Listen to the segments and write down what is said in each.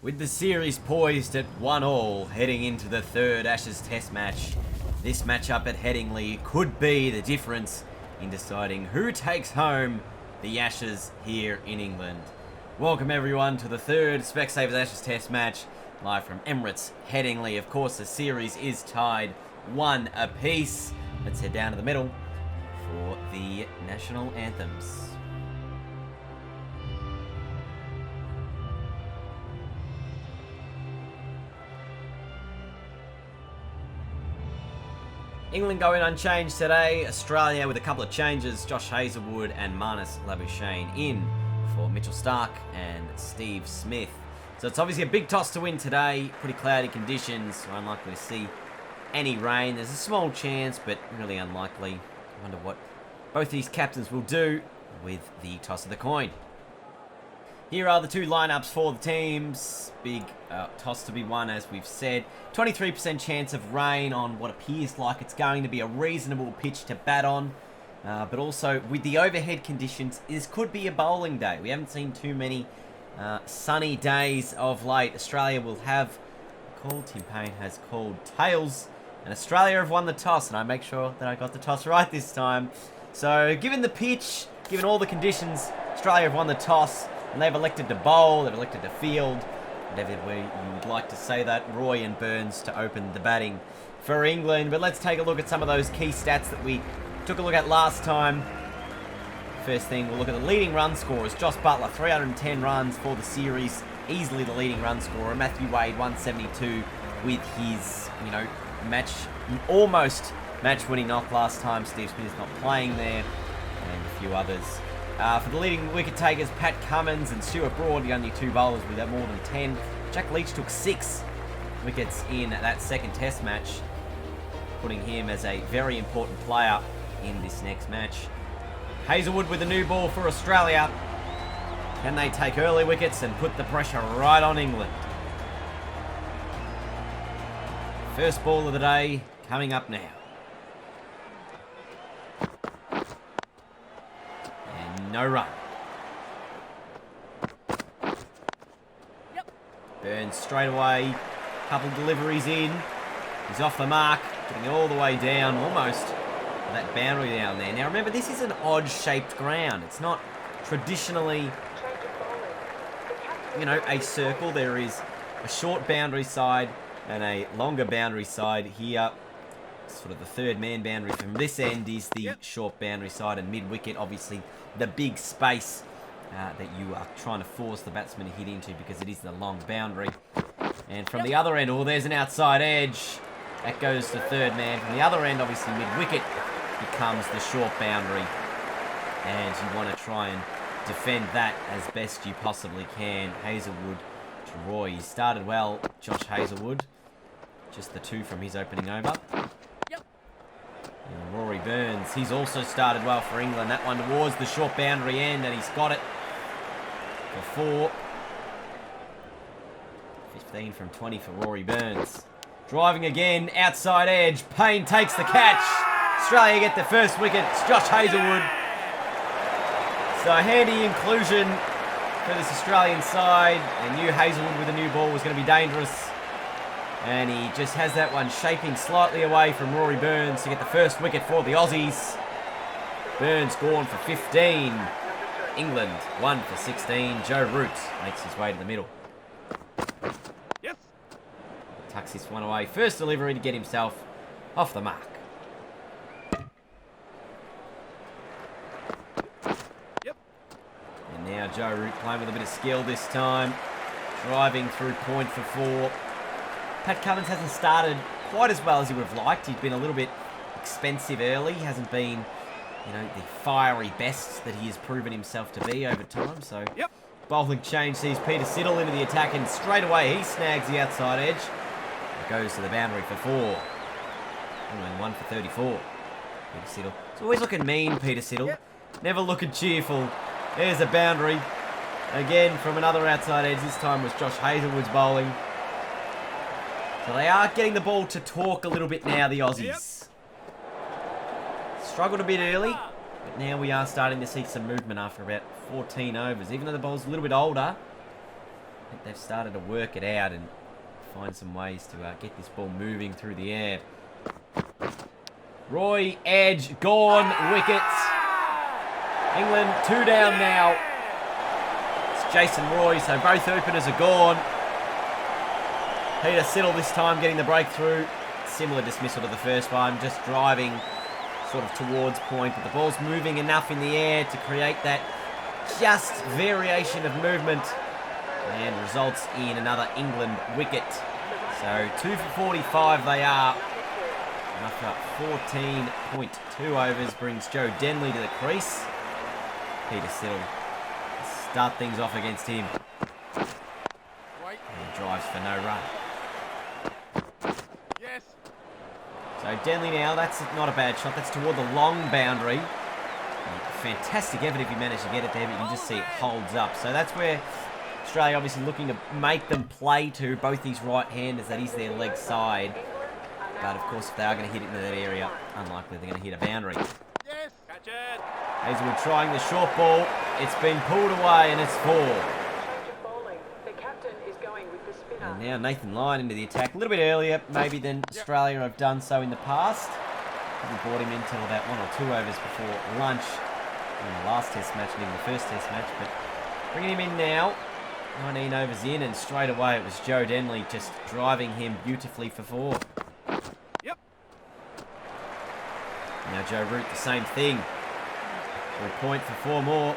With the series poised at 1-1 heading into the third Ashes Test match, this matchup at Headingley could be the difference in deciding who takes home the Ashes here in England. Welcome everyone to the third Specsavers Ashes Test match, live from Emirates Headingley. Of course, the series is tied 1 apiece. Let's head down to the middle for the national anthems. England going unchanged today. Australia with a couple of changes. Josh Hazlewood and Marnus Labuschagne in for Mitchell Starc and Steve Smith. So it's obviously a big toss to win today. Pretty cloudy conditions, so unlikely to see any rain. There's a small chance, but really unlikely. I wonder what both these captains will do with the toss of the coin. Here are the two lineups for the teams. Big toss to be won, as we've said. 23% chance of rain on what appears like it's going to be a reasonable pitch to bat on. But also, with the overhead conditions, this could be a bowling day. We haven't seen too many sunny days of late. Australia will have called. Tim Payne has called tails. And Australia have won the toss. And I make sure that I got the toss right this time. So, given the pitch, given all the conditions, Australia have won the toss. And they've elected to bowl, they've elected to field, whatever way you would like to say that. Roy and Burns to open the batting for England. But let's take a look at some of those key stats that we took a look at last time. First thing, we'll look at the leading run scorers. Josh Buttler, 310 runs for the series. Easily the leading run scorer. Matthew Wade, 172 with his, almost match-winning knock last time. Steve Smith's not playing there. And a few others. For the leading wicket takers, Pat Cummins and Stuart Broad, the only two bowlers with more than 10. Jack Leach took 6 wickets in that second test match, putting him as a very important player in this next match. Hazlewood with a new ball for Australia. Can they take early wickets and put the pressure right on England? First ball of the day coming up now. No run. Burns straight away. Couple deliveries in. He's off the mark. Getting it all the way down. Almost that boundary down there. Now remember, this is an odd shaped ground. It's not traditionally, a circle. There is a short boundary side and a longer boundary side here. Sort of the third man boundary from this end is the short boundary side, and mid-wicket, obviously, the big space that you are trying to force the batsman to hit into because it is the long boundary. And from the other end, there's an outside edge. That goes to third man. From the other end, obviously, mid-wicket becomes the short boundary. And you want to try and defend that as best you possibly can. Hazlewood to Roy. He started well, Josh Hazlewood. Just the 2 from his opening over. And Rory Burns, he's also started well for England. That one towards the short boundary end, and he's got it for 4. 15 from 20 for Rory Burns. Driving again, outside edge. Payne takes the catch. Australia get the first wicket. It's Josh Hazlewood. So a handy inclusion for this Australian side. And new Hazlewood with a new ball was going to be dangerous. And he just has that one shaping slightly away from Rory Burns to get the first wicket for the Aussies. Burns gone for 15. England 1 for 16. Joe Root makes his way to the middle. Tucks this one away. First delivery to get himself off the mark. And now Joe Root playing with a bit of skill this time. Driving through point for 4. Pat Cummins hasn't started quite as well as he would have liked. He's been a little bit expensive early. He hasn't been, the fiery best that he has proven himself to be over time. So, bowling change sees Peter Siddle into the attack, and straight away he snags the outside edge. It goes to the boundary for 4. And 1 for 34. Peter Siddle. It's always looking mean, Peter Siddle. Never looking cheerful. There's a boundary. Again, from another outside edge. This time was Josh Hazlewood's bowling. So they are getting the ball to talk a little bit now, the Aussies. Struggled a bit early, but now we are starting to see some movement after about 14 overs. Even though the ball's a little bit older, I think they've started to work it out and find some ways to get this ball moving through the air. Roy, edge, gone, wickets. England 2 down now. It's Jason Roy, so both openers are gone. Peter Siddle this time getting the breakthrough. Similar dismissal to the first one, just driving sort of towards point, but the ball's moving enough in the air to create that just variation of movement and results in another England wicket. So 2 for 45 they are. After 14.2 overs brings Joe Denley to the crease. Peter Siddle start things off against him. And drives for no run. So Denley now, that's not a bad shot. That's toward the long boundary. Fantastic effort if you manage to get it there, but you can just see it holds up. So that's where Australia obviously looking to make them play to both these right-handers. That is their leg side. But of course, if they are going to hit it into that area, unlikely they're going to hit a boundary. Yes, catch it. Hazelwood trying the short ball. It's been pulled away and it's 4. And now Nathan Lyon into the attack. A little bit earlier, maybe, than Australia have done so in the past. We brought him in until about 1 or 2 overs before lunch in the last test match, and even the first test match. But bringing him in now, 19 overs in, and straight away it was Joe Denley just driving him beautifully for 4. Yep. Now Joe Root, the same thing. For a point for 4 more.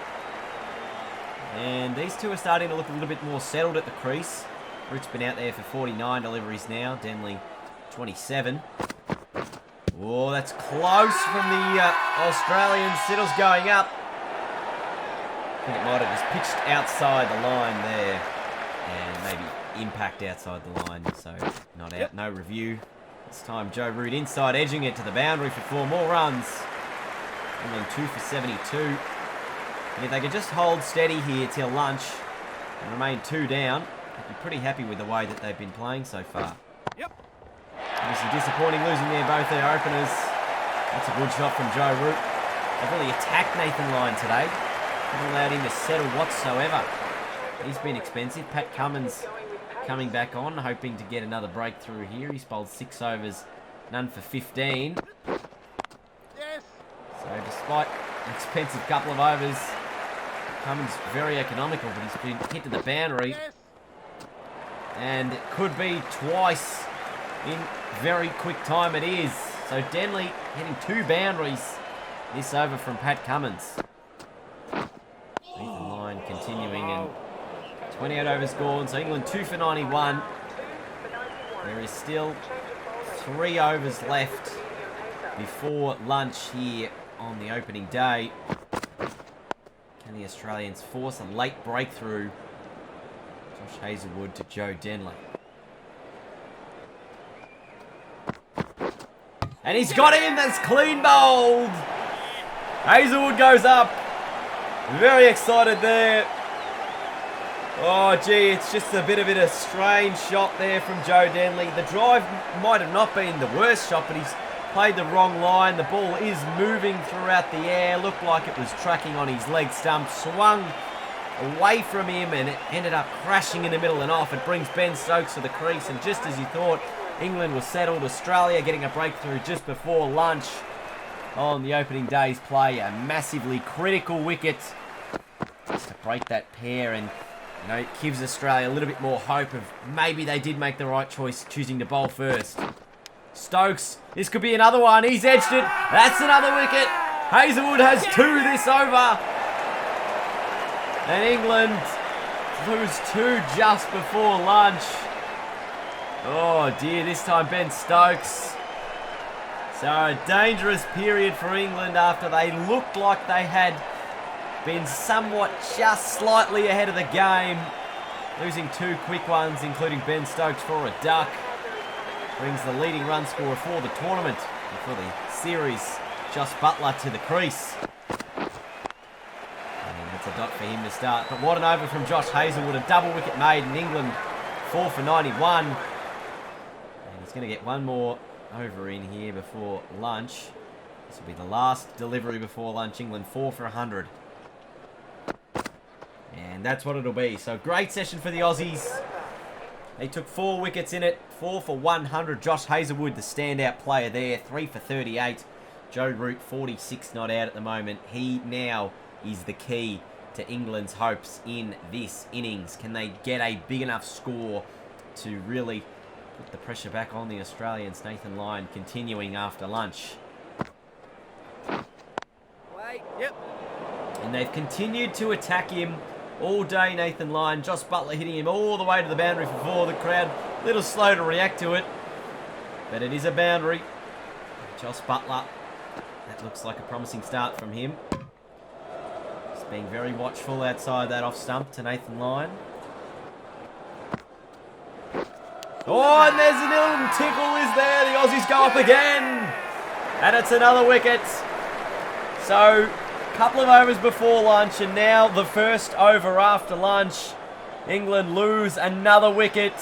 And these two are starting to look a little bit more settled at the crease. Root's been out there for 49 deliveries now. Denley, 27. Oh, that's close from the Australian. Siddle's going up. I think it might have just pitched outside the line there. And maybe impact outside the line. So, not out, no review. This time, Joe Root inside, edging it to the boundary for 4 more runs. England 2 for 72. And if they could just hold steady here till lunch and remain 2 down, I'd be pretty happy with the way that they've been playing so far. Yep. Obviously disappointing losing there, both their openers. That's a good shot from Joe Root. They've really attacked Nathan Lyon today. Haven't allowed him to settle whatsoever. He's been expensive. Pat Cummins coming back on, hoping to get another breakthrough here. He's bowled 6 overs, none for 15. Yes. So despite an expensive couple of overs, Cummins very economical, but he's been hit to the boundary. Yes. And it could be twice in very quick time it is. So Denley hitting 2 boundaries this over from Pat Cummins. Nathan Lyon continuing, and 28 overs gone. So England 2 for 91. There is still 3 overs left before lunch here on the opening day. Can the Australians force a late breakthrough? Josh Hazelwood to Joe Denley. And he's got him. That's clean bowled. Hazelwood goes up. Very excited there. Oh, gee, it's just a bit of a strange shot there from Joe Denley. The drive might have not been the worst shot, but he's played the wrong line. The ball is moving throughout the air. Looked like it was tracking on his leg stump. Swung away from him and it ended up crashing in the middle and off. It brings Ben Stokes to the crease, and just as you thought England was settled, Australia getting a breakthrough just before lunch on the opening day's play. A massively critical wicket just to break that pair, and it gives Australia a little bit more hope of maybe they did make the right choice choosing to bowl first. Stokes, this could be another one. He's edged it. That's another wicket. Hazelwood has 2 this over. And England lose 2 just before lunch. Oh dear, this time Ben Stokes. So a dangerous period for England after they looked like they had been somewhat just slightly ahead of the game. Losing 2 quick ones, including Ben Stokes for a duck. Brings the leading run scorer for the tournament and for the series, Josh Buttler, to the crease. It's a dot for him to start. But what an over from Josh Hazelwood. A double wicket made in England. 4 for 91. And he's going to get 1 more over in here before lunch. This will be the last delivery before lunch. England 4 for 100. And that's what it'll be. So great session for the Aussies. They took 4 wickets in it. 4 for 100. Josh Hazlewood, the standout player there. 3 for 38. Joe Root, 46 not out at the moment. He now is the key to England's hopes in this innings. Can they get a big enough score to really put the pressure back on the Australians? Nathan Lyon continuing after lunch. Wait. Yep. And they've continued to attack him all day, Nathan Lyon. Josh Buttler hitting him all the way to the boundary for 4. The crowd a little slow to react to it, but it is a boundary. Josh Buttler, that looks like a promising start from him. Just being very watchful outside that off stump to Nathan Lyon. Oh, and there's a little tickle is there. The Aussies go up again. And it's another wicket. So, a couple of overs before lunch, and now the first over after lunch. England lose another wicket.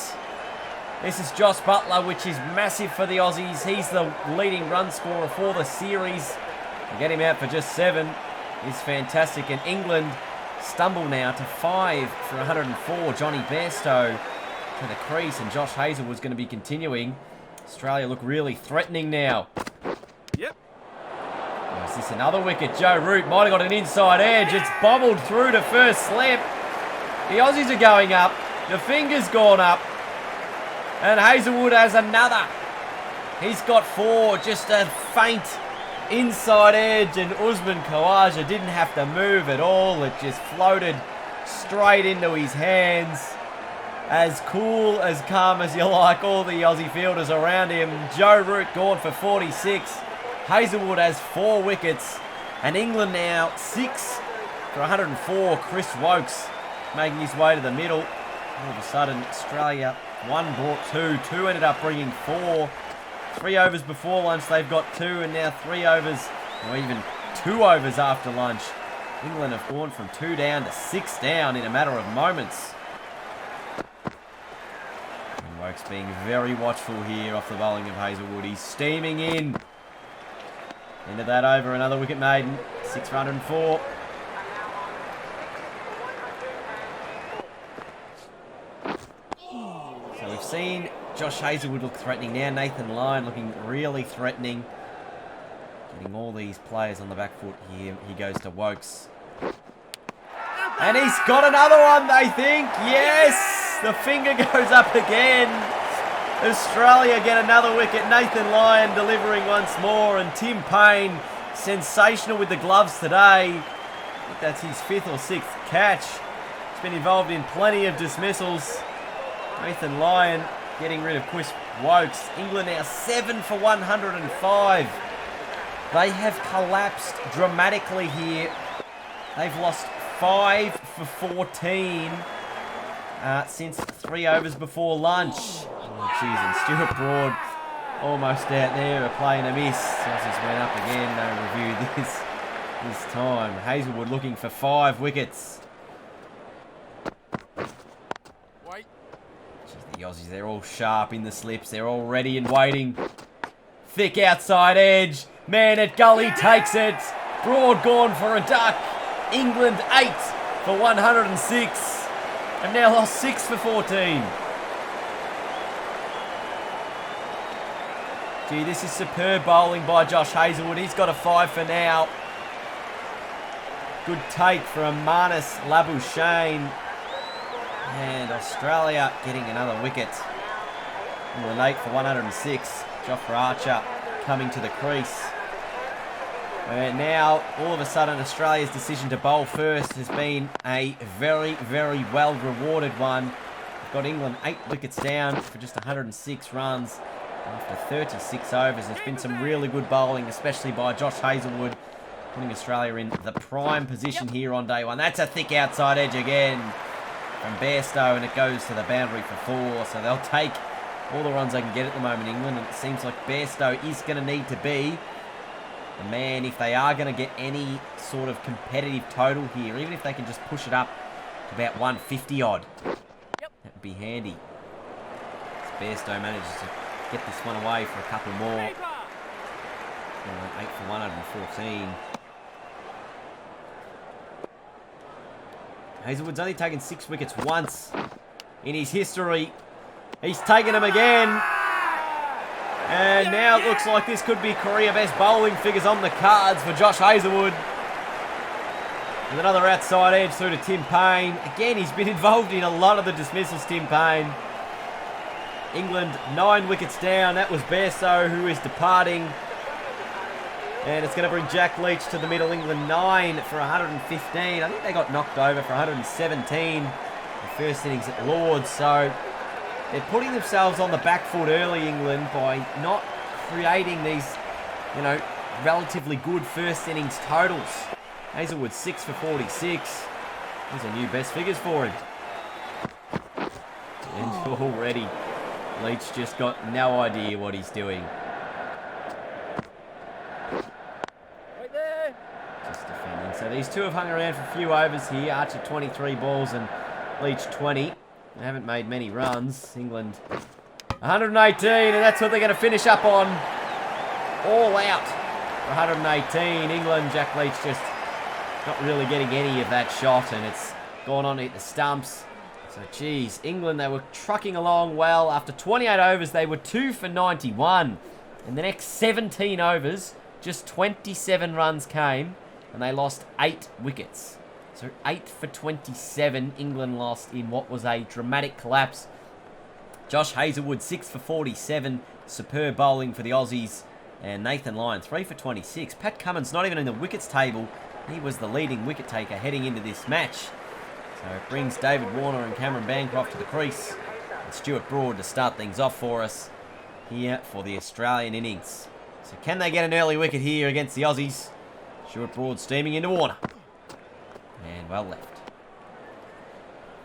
This is Josh Buttler, which is massive for the Aussies. He's the leading run scorer for the series. To get him out for just 7 is fantastic. And England stumble now to 5 for 104. Johnny Bairstow to the crease, and Josh Hazlewood's going to be continuing. Australia look really threatening now. Yep. Oh, is this another wicket? Joe Root might have got an inside edge. It's bobbled through to first slip. The Aussies are going up. The finger's gone up. And Hazlewood has another. He's got 4. Just a faint inside edge, and Usman Khawaja didn't have to move at all. It just floated straight into his hands. As cool, as calm as you like, all the Aussie fielders around him. Joe Root gone for 46. Hazlewood has 4 wickets. And England now 6 for 104. Chris Wokes making his way to the middle. All of a sudden, Australia, 1 brought 2. 2 ended up bringing 4. 3 overs before lunch, they've got 2. And now 3 overs, or even 2 overs after lunch. England have gone from 2 down to 6 down in a matter of moments. Wokes being very watchful here off the bowling of Hazlewood. He's steaming in. Into that over, another wicket maiden. 6 for 104. So we've seen Josh Hazlewood look threatening now. Nathan Lyon looking really threatening. Getting all these players on the back foot here. He goes to Wokes. And he's got another one, they think. Yes! The finger goes up again. Australia get another wicket. Nathan Lyon delivering once more. And Tim Payne, sensational with the gloves today. I think that's his 5th or 6th catch. He's been involved in plenty of dismissals. Nathan Lyon getting rid of Chris Wokes. England now 7 for 105. They have collapsed dramatically here. They've lost 5 for 14 since 3 overs before lunch. Oh, jeez, and Stuart Broad almost out there, a play and a miss. Aussies went up again, no review this time. Hazlewood looking for 5 wickets. Wait. Jeez, the Aussies, they're all sharp in the slips. They're all ready and waiting. Thick outside edge. Man at gully takes it. Broad gone for a duck. England 8 for 106. Have now lost 6 for 14. Gee, this is superb bowling by Josh Hazlewood. He's got a 5 for now. Good take from Marnus Labuschagne. And Australia getting another wicket. England 8 for 106. Jofra Archer coming to the crease. And now, all of a sudden, Australia's decision to bowl first has been a very, very well-rewarded one. We've got England 8 wickets down for just 106 runs after 36 overs. There's been some really good bowling, especially by Josh Hazlewood, putting Australia in the prime position here on day 1. That's a thick outside edge again from Bairstow, and it goes to the boundary for 4. So they'll take all the runs they can get at the moment, England, and it seems like Bairstow is going to need to be the man if they are going to get any sort of competitive total here, even if they can just push it up to about 150 odd. Yep. That would be handy. As Bairstow manages to get this one away for a couple more. 8 for 114. Hazelwood's only taken 6 wickets once in his history. He's taken them again. And now it looks like this could be career best bowling figures on the cards for Josh Hazelwood. With another outside edge through to Tim Payne. Again, he's been involved in a lot of the dismissals, Tim Payne. England 9 wickets down. That was Bairstow, who is departing. And it's going to bring Jack Leach to the middle. England 9 for 115. I think they got knocked over for 117 the first innings at Lord's. So they're putting themselves on the back foot early, England, by not creating these, relatively good first innings totals. Hazelwood 6 for 46. These are new best figures for him. And already, Leach just got no idea what he's doing. Right there. Just defending. So these two have hung around for a few overs here. Archer 23 balls and Leach 20. They haven't made many runs. England 118, and that's what they're going to finish up on. All out for 118. England, Jack Leach just not really getting any of that shot, and it's gone on to hit the stumps. So, geez, England, they were trucking along well. After 28 overs, they were 2 for 91. In the next 17 overs, just 27 runs came, and they lost 8 wickets. So 8 for 27, England lost in what was a dramatic collapse. Josh Hazelwood, 6 for 47. Superb bowling for the Aussies. And Nathan Lyon, 3 for 26. Pat Cummins not even in the wickets table. He was the leading wicket taker heading into this match. So it brings David Warner and Cameron Bancroft to the crease. And Stuart Broad to start things off for us here for the Australian innings. So can they get an early wicket here against the Aussies? Stuart Broad steaming into Warner. And well left.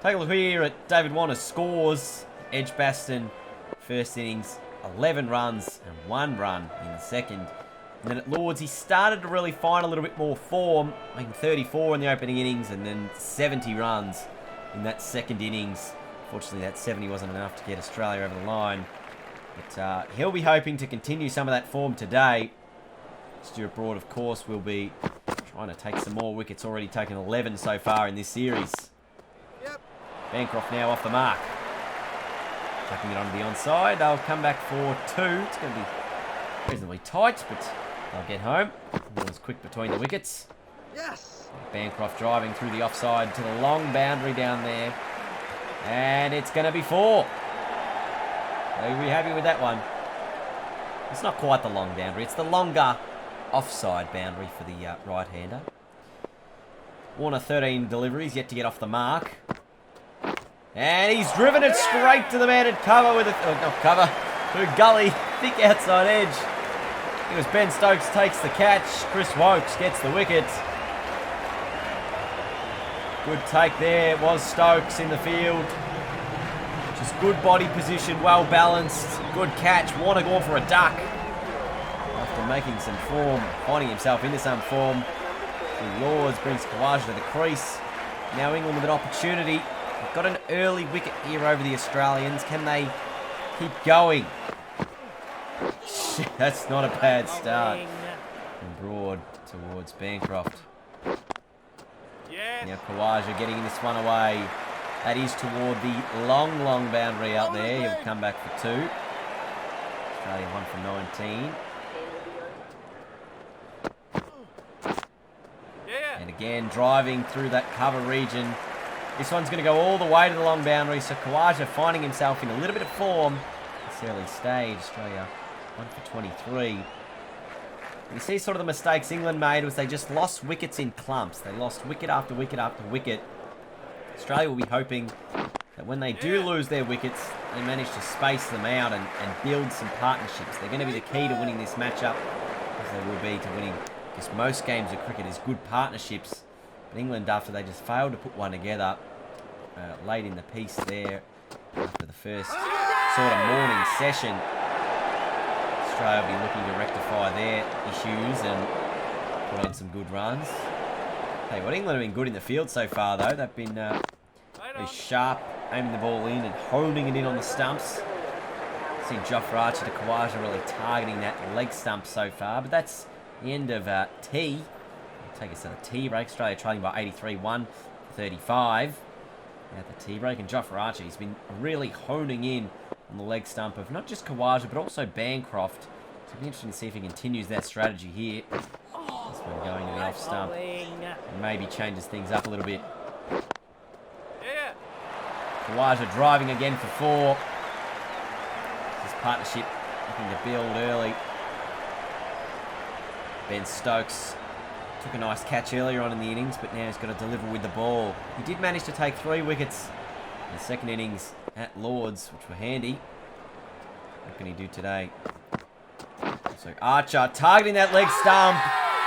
Take a look here at David Warner's scores. Edgbaston, first innings, 11 runs and 1 run in the second. And then at Lord's, he started to really find a little bit more form, making 34 in the opening innings and then 70 runs in that second innings. Fortunately, that 70 wasn't enough to get Australia over the line. But he'll be hoping to continue some of that form today. Stuart Broad, of course, will be trying to take some more wickets. Already taken 11 so far in this series. Yep. Bancroft now off the mark. Tucking it onto the onside. They'll come back for 2. It's going to be reasonably tight, but they'll get home. It was quick between the wickets. Yes. Bancroft driving through the offside to the long boundary down there. And it's going to be 4. They'll be happy with that one. It's not quite the long boundary. It's the longer offside boundary for the right-hander. Warner 13 deliveries, yet to get off the mark. And he's driven it straight to the man at cover with through gully, thick outside edge. It was Ben Stokes takes the catch. Chris Wokes gets the wicket. Good take there. It was Stokes in the field. Just good body position, well balanced. Good catch. Warner going for a duck. After making some form, finding himself into some form. Lords brings Kawaja to the crease. Now England with an opportunity. They've got an early wicket here over the Australians. Can they keep going? That's not a bad start. And Broad towards Bancroft. Yes. Now Kawaja getting this one away. That is toward the long boundary out there. He'll come back for 2. Australia 1 for 19. Yeah. And again, driving through that cover region. This one's going to go all the way to the long boundary. So Kawaja finding himself in a little bit of form. This early stage, Australia 1 for 23. You see sort of the mistakes England made was they just lost wickets in clumps. They lost wicket after wicket after wicket. Australia will be hoping that when they do lose their wickets, they manage to space them out and build some partnerships. They're going to be the key to winning this matchup, as they will be to winning, because most games of cricket is good partnerships. But England, after they just failed to put one together late in the piece there, after the first sort of morning session, Australia will be looking to rectify their issues and put on some good runs. Hey, what England have been good in the field so far, though. They've been very sharp, aiming the ball in and honing it in on the stumps. See Jofra Archer to Kawaja really targeting that leg stump so far, but that's the end of T. We'll take us to the T break. Australia trailing by 83-1. 35 at the tea break. And Jofra Archer, he's been really honing in on the leg stump of not just Khawaja, but also Bancroft. So it'll be interesting to see if he continues that strategy here. This one going to the off stump. And maybe changes things up a little bit. Khawaja driving again for 4. This partnership looking to build early. Ben Stokes took a nice catch earlier on in the innings, but now he's got to deliver with the ball. He did manage to take 3 wickets in the second innings at Lords, which were handy. What can he do today? So Archer targeting that leg stump.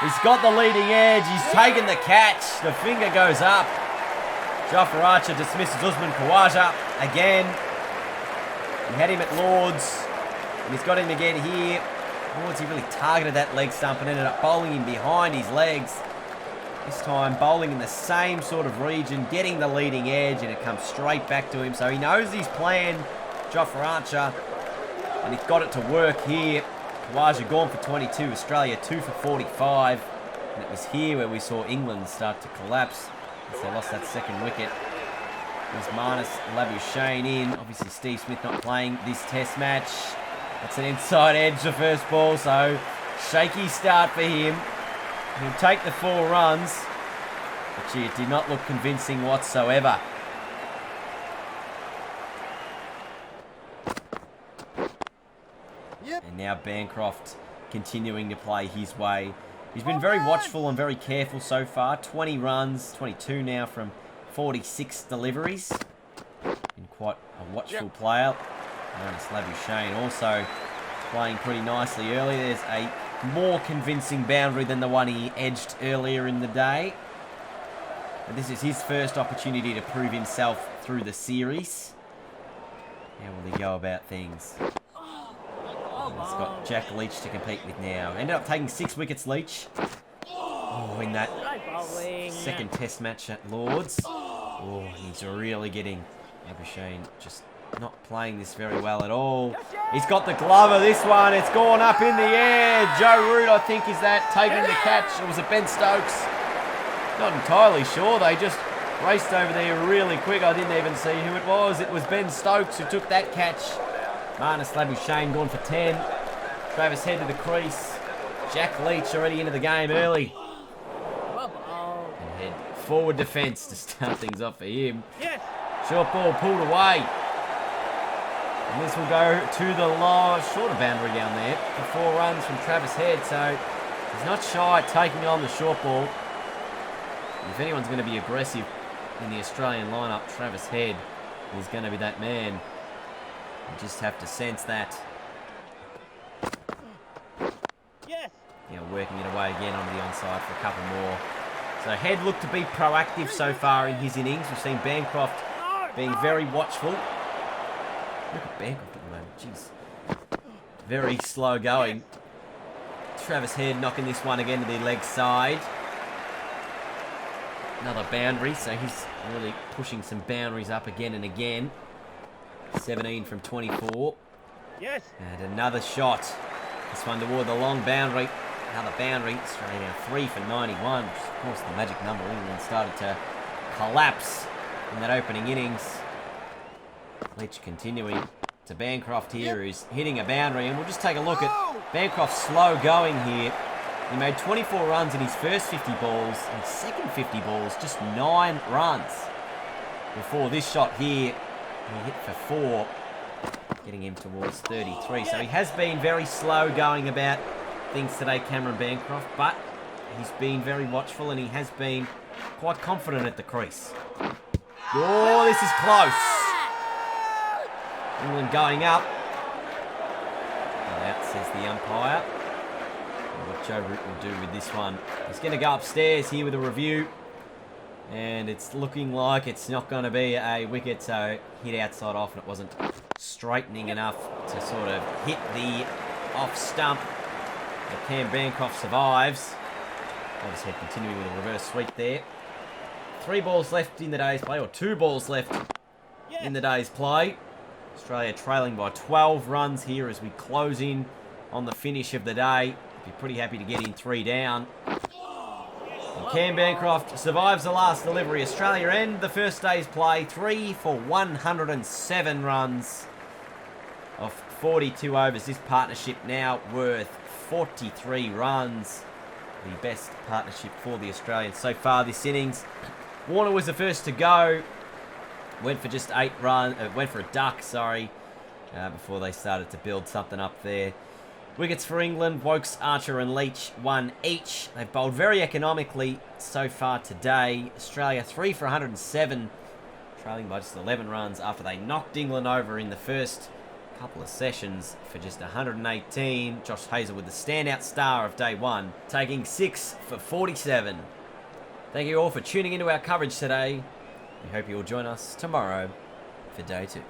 He's got the leading edge. He's taken the catch. The finger goes up. Jofra Archer dismisses Usman Khawaja again. He had him at Lords, and he's got him again here. Lords, he really targeted that leg stump and ended up bowling him behind his legs. This time bowling in the same sort of region, getting the leading edge, and it comes straight back to him. So he knows his plan, Jofra Archer, and he's got it to work here. Khawaja gone for 22, Australia 2 for 45. And it was here where we saw England start to collapse as they lost that second wicket. There's Marnus Labuschagne in. Obviously Steve Smith not playing this test match. That's an inside edge, the first ball, so shaky start for him. He'll take the 4 runs, but gee, it did not look convincing whatsoever. And now Bancroft continuing to play his way. He's been very watchful and very careful so far. 20 runs, 22 now from 46 deliveries. Been quite a watchful player. Marnus Labuschagne also playing pretty nicely early. There's a more convincing boundary than the one he edged earlier in the day. But this is his first opportunity to prove himself through the series. How will he go about things? He's got Jack Leach to compete with now. Ended up taking 6 wickets, Leach. Oh, in that second test match at Lords. Oh, he's really getting Labuschagne just not playing this very well at all. He's got the glove of this one. It's gone up in the air. Joe Root, I think, is that taking the catch. Or was it Ben Stokes? Not entirely sure. They just raced over there really quick. I didn't even see who it was. It was Ben Stokes who took that catch. Marnus Labuschagne gone for 10. Travis Head to the crease. Jack Leach already into the game early. And Head forward defence to start things off for him. Short ball pulled away. And this will go to the low, shorter boundary down there for 4 runs from Travis Head. So he's not shy at taking on the short ball. And if anyone's going to be aggressive in the Australian lineup, Travis Head is going to be that man. You just have to sense that. You know, working it away again onto the onside for a couple more. So Head looked to be proactive so far in his innings. We've seen Bancroft being very watchful. Look at Bancroft at the moment. Jeez. Very slow going. Travis Head knocking this one again to the leg side. Another boundary, so he's really pushing some boundaries up again and again. 17 from 24. And another shot. This one toward the long boundary. Another boundary. Australia now 3 for 91. Which is, of course, the magic number. England started to collapse in that opening innings. Leach continuing to Bancroft here, who's hitting a boundary. And we'll just take a look at Bancroft's slow going here. He made 24 runs in his first 50 balls. In his second 50 balls, just 9 runs. Before this shot here, he hit for 4, getting him towards 33. So he has been very slow going about things today, Cameron Bancroft, but he's been very watchful and he has been quite confident at the crease. Oh, this is close. England going up. And out, says the umpire. And what Joe Root will do with this one. He's going to go upstairs here with a review. And it's looking like it's not going to be a wicket, so hit outside off, and it wasn't straightening enough to sort of hit the off stump. But Cam Bancroft survives. Travis Head continuing with a reverse sweep there. 3 balls left in the day's play, or 2 balls left in the day's play. Australia trailing by 12 runs here as we close in on the finish of the day. Be pretty happy to get in 3 down. And Cam Bancroft survives the last delivery. Australia end the first day's play. 3 for 107 runs off 42 overs. This partnership now worth 43 runs. The best partnership for the Australians so far this innings. Warner was the first to go. Went for just 8 runs. Went for a duck, sorry, before they started to build something up there. Wickets for England, Wokes, Archer and Leach, 1 each. They've bowled very economically so far today. Australia 3 for 107, trailing by just 11 runs after they knocked England over in the first couple of sessions for just 118. Josh Hazlewood, the standout star of day one, taking 6 for 47. Thank you all for tuning into our coverage today. We hope you will join us tomorrow for day 2.